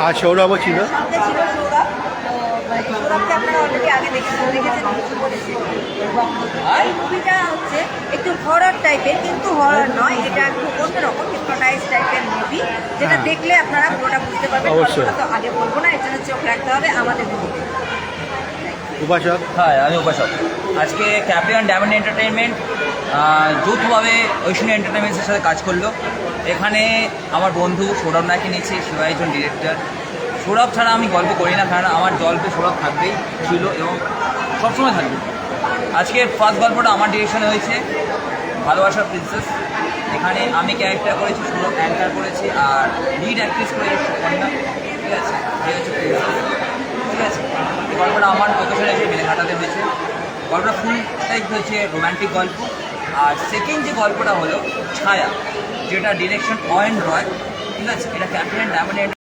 আর সৌরভও ছিল। সঙ্গে ছিল সৌরভ। তো সৌরভকে আপনারা অলরেডি আগে দেখেছেন কিছু বলেছে। এই মুভিটা হচ্ছে একটু হরর টাইপের, কিন্তু হরর নয়, এটা একটু অন্যরকম হিপনোটাইজ টাইপের মুভি, যেটা হ্যাঁ। দেখলে আপনারা পুরোটা বুঝতে পারবেন। অবশ্যই। গল্পটা তো আগে বলবো না, এর জন্য চোখ রাখতে হবে আমাদের মুভিতে। উপাসক। হ্যাঁ, আমি উপাসক। আজকে ক্যাপ্রিয়ন ডায়মন্ড এন্টারটেইনমেন্ট যৌথভাবে ঐশনী এন্টারটেইনমেন্টসের সাথে কাজ করলো। এখানে আমার বন্ধু সৌরভ নায়কে নিয়েছে, শিবা একজন ডিরেক্টর। সৌরভ ছাড়া আমি গল্প করি না, কারণ আমার গল্পে সৌরভ থাকবেই, ছিল এবং সবসময় থাকবে। আজকের ফার্স্ট গল্পটা আমার ডিরেকশনে হয়েছে, ভালোবাসার প্রিন্সেস। এখানে আমি ক্যারেক্টার করেছি, সৌরভ অ্যাঙ্কার করেছি, আর লিড অ্যাক্ট্রেস করেছি সুকন্যা। ঠিক আছে, এই হচ্ছে প্রিন্সেস। ঠিক আছে, এই গল্পটা আমার লোকেশনে এসে বেলেঘাটাতে হয়েছে। গল্পটা ফুলটাই হয়েছে রোম্যান্টিক গল্প। আর সেকেন্ড যে গল্পটা হলো ছায়া, যেটা ডিরেকশন অয়ন রয়। ঠিক আছে, এটা ক্যাপ্টেন ডায়মন্ড